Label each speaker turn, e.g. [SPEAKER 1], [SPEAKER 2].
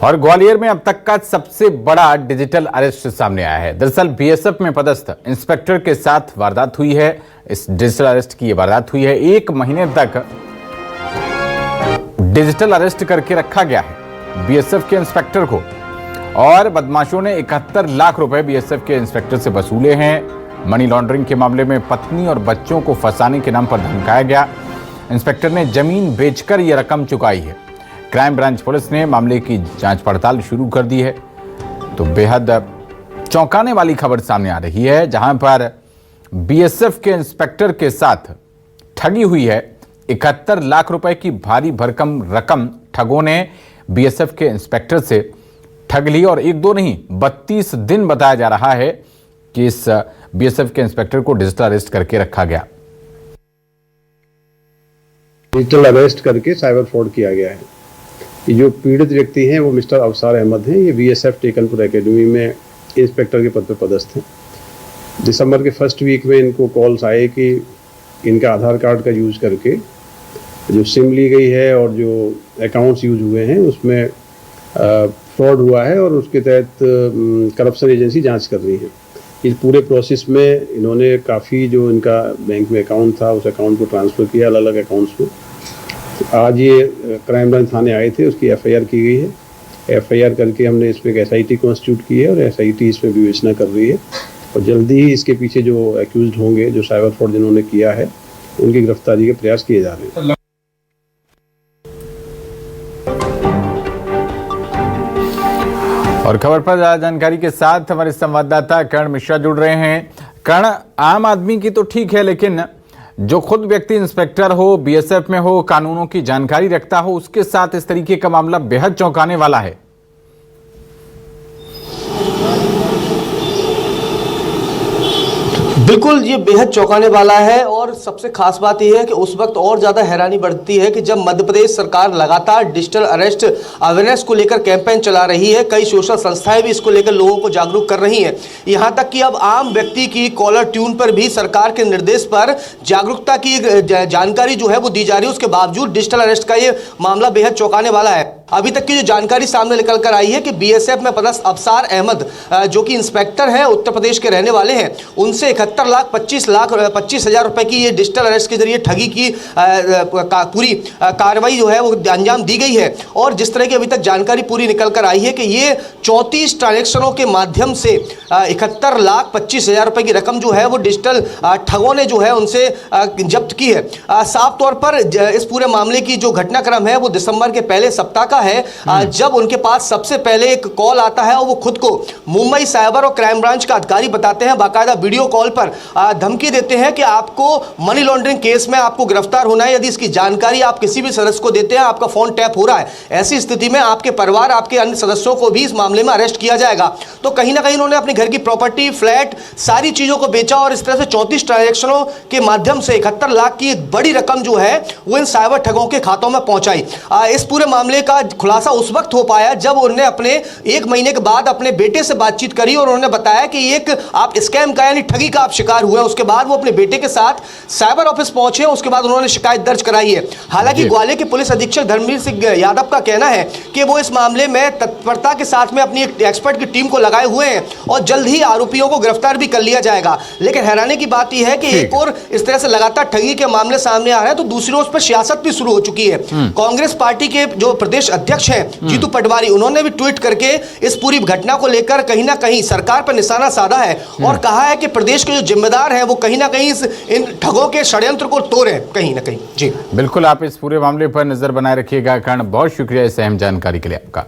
[SPEAKER 1] और ग्वालियर में अब तक का सबसे बड़ा डिजिटल अरेस्ट सामने आया है। दरअसल बीएसएफ में पदस्थ इंस्पेक्टर के साथ वारदात हुई है। इस डिजिटल अरेस्ट की ये वारदात हुई है। 1 महीने तक डिजिटल अरेस्ट करके रखा गया है बीएसएफ के इंस्पेक्टर को और बदमाशों ने 71 लाख रुपए बीएसएफ के इंस्पेक्टर से वसूले हैं। मनी लॉन्ड्रिंग के मामले में पत्नी और बच्चों को फंसाने के नाम पर धमकाया गया। इंस्पेक्टर ने जमीन बेचकर यह रकम चुकाई है। क्राइम ब्रांच पुलिस ने मामले की जांच पड़ताल शुरू कर दी है। तो बेहद चौंकाने वाली खबर सामने आ रही है, जहां पर बीएसएफ के इंस्पेक्टर के साथ ठगी हुई है। 71 लाख रुपए की भारी भरकम रकम ठगों ने बीएसएफ के इंस्पेक्टर से ठग ली और 1-2 नहीं 32 दिन बताया जा रहा है कि इस बीएसएफ के इंस्पेक्टर को डिजिटल अरेस्ट करके रखा गया।
[SPEAKER 2] डिजिटल अरेस्ट करके साइबर फ्रॉड किया गया है। ये जो पीड़ित व्यक्ति हैं वो मिस्टर अवसार अहमद हैं। ये बीएसएफ टेकनपुर एकेडमी में इंस्पेक्टर के पद पर पदस्थ हैं। दिसंबर के फर्स्ट वीक में इनको कॉल्स आए कि इनका आधार कार्ड का यूज करके जो सिम ली गई है और जो अकाउंट्स यूज हुए हैं उसमें फ्रॉड हुआ है और उसके तहत करप्शन एजेंसी जांच कर रही है। इस पूरे प्रोसेस में इन्होंने काफ़ी जो इनका बैंक में अकाउंट था उस अकाउंट को ट्रांसफ़र किया अलग अलग अकाउंट्स में। आज ये क्राइम ब्रांच थाने आए थे, उसकी एफआईआर की गई है। एफआईआर करके हमने इसमें एक एसआईटी कॉन्स्टिट्यूट की है और एसआईटी इसमें विवेचना कर रही है और जल्दी ही इसके पीछे जो एक्यूज्ड होंगे, जो साइबर फ्रॉड जिन्होंने किया है, उनकी गिरफ्तारी के प्रयास किए जा रहे हैं।
[SPEAKER 1] और खबर पर ज्यादा जानकारी के साथ हमारे संवाददाता कर्ण मिश्रा जुड़ रहे हैं। कर्ण, आम आदमी की तो ठीक है, लेकिन जो खुद व्यक्ति इंस्पेक्टर हो, बीएसएफ में हो, कानूनों की जानकारी रखता हो, उसके साथ इस तरीके का मामला बेहद चौंकाने वाला है।
[SPEAKER 3] बिल्कुल, ये बेहद चौंकाने वाला है और सबसे खास बात यह है कि उस वक्त और ज़्यादा हैरानी बढ़ती है कि जब मध्य प्रदेश सरकार लगातार डिजिटल अरेस्ट अवेयरनेस को लेकर कैंपेन चला रही है। कई सोशल संस्थाएं भी इसको लेकर लोगों को जागरूक कर रही हैं। यहाँ तक कि अब आम व्यक्ति की कॉलर ट्यून पर भी सरकार के निर्देश पर जागरूकता की जानकारी जो है वो दी जा रही है। उसके बावजूद डिजिटल अरेस्ट का ये मामला बेहद चौंकाने वाला है। अभी तक की जो जानकारी सामने निकल कर आई है कि बीएसएफ में पदस्थ अवसार अहमद जो कि इंस्पेक्टर हैं, उत्तर प्रदेश के रहने वाले हैं, उनसे 71,25,00,000 रुपए की ये डिजिटल अरेस्ट के जरिए ठगी की पूरी कार्रवाई जो है वो अंजाम दी गई है। और जिस तरह की अभी तक जानकारी पूरी निकल कर आई है कि ये 34 ट्रांजेक्शनों के माध्यम से 71,25,000 रुपए की रकम जो है वो डिजिटल ठगों ने जो है उनसे जब्त की है। साफ तौर पर इस पूरे मामले की जो घटनाक्रम है वो दिसंबर के पहले सप्ताह का है, जब उनके पास सबसे पहले एक कॉल आता है और वो खुद को मुंबई साइबर और क्राइम ब्रांच का अधिकारी बताते हैं। बाकायदा वीडियो कॉल पर धमकी देते हैं कि आपको मनी लॉन्ड्रिंग केस में आपको गिरफ्तार होना है। यदि इसकी जानकारी आप किसी भी सदस्य को देते हैं, आपका फोन टैप हो रहा है, ऐसी स्थिति में आपके परिवार, आपके अन्य सदस्यों को भी इस मामले में अरेस्ट किया जाएगा। तो कहीं ना कहीं उन्होंने अपने घर की प्रॉपर्टी, फ्लैट, सारी चीजों को बेचा और इस तरह से 34 ट्रांजेक्शनों के माध्यम से 71 लाख की एक बड़ी रकम जो है वो इन साइबर ठगों के खातों में पहुंचाई। इस पूरे मामले का खुलासा उस वक्त हो पाया जब उन्होंने अपने 1 महीने के बाद अपने बेटे से बातचीत करी और उन्होंने बताया कि एक आप स्कैम का यानी ठगी का आप शिकार हुए। उसके बाद वो अपने बेटे के साथ साइबर ऑफिस पहुंचे। उसके बाद उन्होंने शिकायत दर्ज कराई है। हालांकि ग्वालियर के पुलिस अधीक्षक धर्मवीर सिंह यादव का कहना है कि वो इस मामले में तत्परता के साथ में अपनी एक एक्सपर्ट की टीम को लगाए हुए हैं और जल्द ही आरोपियों को गिरफ्तार भी कर लिया जाएगा। लेकिन हैरानी की बात यह है कि एक और इस तरह से लगातार ठगी के मामले सामने आ रहे हैं तो दूसरी ओर पर सियासत भी शुरू हो चुकी है। कांग्रेस पार्टी के जो प्रदेश अध्यक्ष हैं जीतू पटवारी, उन्होंने भी ट्वीट करके इस पूरी घटना को लेकर कहीं ना कहीं सरकार पर निशाना साधा है और कहा है कि प्रदेश के जो जिम्मेदार हैं वो कहीं ना कहीं इन ठगों के षड्यंत्र को तोड़ें कहीं ना कहीं। जी
[SPEAKER 1] बिल्कुल, आप इस पूरे मामले पर नजर बनाए रखिएगा। कर्ण, बहुत शुक्रिया इस अहम जानकारी के लिए आपका।